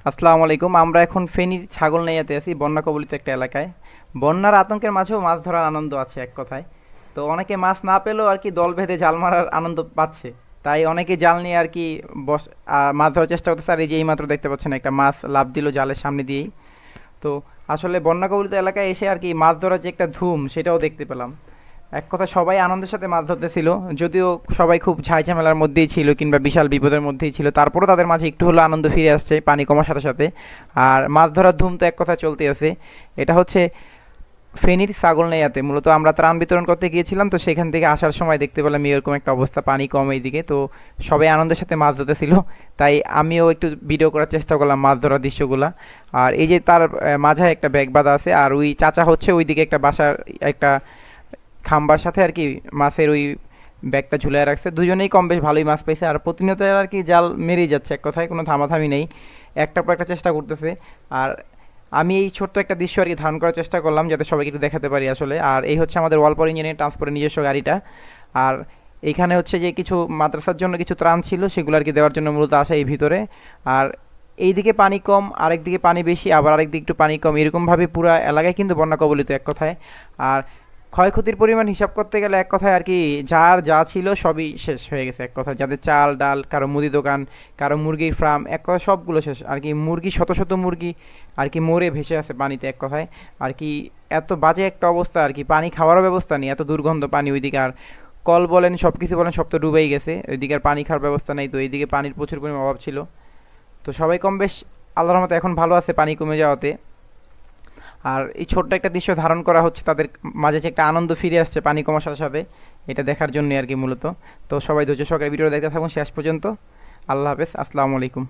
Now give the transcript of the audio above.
আসসালামু আলাইকুম। আমরা এখন ফেনীর ছাগলনাইয়াতে আছি, বন্যা কবলিত একটা এলাকায়। বন্যার আতঙ্কের মাঝেও মাছ ধরার আনন্দ আছে এক কথায়। তো অনেকে মাছ না পেলেও আর কি দল বেঁধে জাল মারার আনন্দ পাচ্ছে। তাই অনেকে জাল নিয়ে আর কি বস মাছ ধরার চেষ্টা করতেছে। আর এই যে এইমাত্র দেখতে পাচ্ছেন একটা মাছ লাফ দিল জালের সামনে দিয়েই। তো আসলে বন্যা কবলিত এলাকায় এসে আর কি মাছ ধরার যে একটা ধুম সেটাও দেখতে পেলাম। এক কথা সবাই আনন্দের সাথে মাছ ধরতেছিল, যদিও সবাই খুব ঝামেলার মধ্যেই ছিল কিংবা বিশাল বিপদের মধ্যেই ছিল, তারপরও তাদের মাঝে একটু হলো আনন্দ ফিরে আসছে পানি কমার সাথে সাথে। আর মাছ ধরার ধুম তো এক কথা চলতে আছে। এটা হচ্ছে ফেনীর ছাগলনাইয়াতে মূলত আমরা ত্রাণ বিতরণ করতে গিয়েছিলাম, তো সেখান থেকে আসার সময় দেখতে পেলাম এরকম একটা অবস্থা, পানি কম এইদিকে। তো সবাই আনন্দের সাথে মাছ ধরতেছিল, তাই আমিও একটু ভিডিও করার চেষ্টা করলাম মাছ ধরার দৃশ্যগুলা। আর এই যে তার মাঝে একটা ব্যাগ বাঁধা আছে, আর ওই চাচা হচ্ছে ওইদিকে একটা বাসার একটা খাম্বার সাথে আর কি মাছের ওই ব্যাগটা ঝুলায় রাখছে। দুজনেই কম বেশ ভালোই মাছ পাইছে, আর প্রতিনিয়ত আর কি জাল মেরেই যাচ্ছে, এক কথায় কোনো থামাথামি নেই, একটার পর একটা চেষ্টা করতেছে। আর আমি এই ছোট্ট একটা দৃশ্য আর কি ধারণ করার চেষ্টা করলাম যাতে সবাইকে একটু দেখাতে পারি আসলে। আর এই হচ্ছে আমাদের ওয়ালপর ইঞ্জিনিয়ারিং ট্রান্সপোর্টের নিজস্ব গাড়িটা। আর এইখানে হচ্ছে যে কিছু মাদ্রাসার জন্য কিছু ত্রাণ ছিল সেগুলো আর কি দেওয়ার জন্য মূলত আসা এই ভিতরে। আর এইদিকে পানি কম, আরেকদিকে পানি বেশি, আবার আরেকদিকে একটু পানি কম, এরকমভাবে পুরো এলাকায় কিন্তু বন্যা কবলিত এক কথায়। আর ক্ষয়ক্ষতির পরিমাণ হিসাব করতে গেলে এক কথায় আর কি যার যা ছিল সবই শেষ হয়ে গেছে এক কথায়। যাদের চাল ডাল, কারো মুদি দোকান, কারো মুরগির ফার্ম, এক কথায় সবগুলো শেষ আর কি। মুরগি শত শত মুরগি আর কি মরে ভেসে আছে পানিতে এক কথায়। আর কি এত বাজে একটা অবস্থা আর কি, পানি খাওয়ারও ব্যবস্থা নেই, এত দুর্গন্ধ পানি ওইদিকে। আর কল বলেন সব কিছু বলেন সব তো ডুবেই গেছে, ওইদিকে আর পানি খাওয়ার ব্যবস্থা নেই, তো এইদিকে পানির প্রচুর পরিমাণ অভাব ছিল। তো সবাই কম বেশ আল্লাহর রহমতে এখন ভালো আছে পানি কমে যাওয়াতে। আর এই ছোট্ট একটা দৃশ্য ধারণ করা হচ্ছে তাদের মাঝে যে একটা আনন্দ ফিরে আসছে পানি কমার সাথে সাথে, এটা দেখার জন্য আর কি মূলত। তো সবাই ধৈর্য সহকারে ভিডিও দেখতে থাকুন শেষ পর্যন্ত। আল্লাহ হাফেজ, আসসালামু আলাইকুম।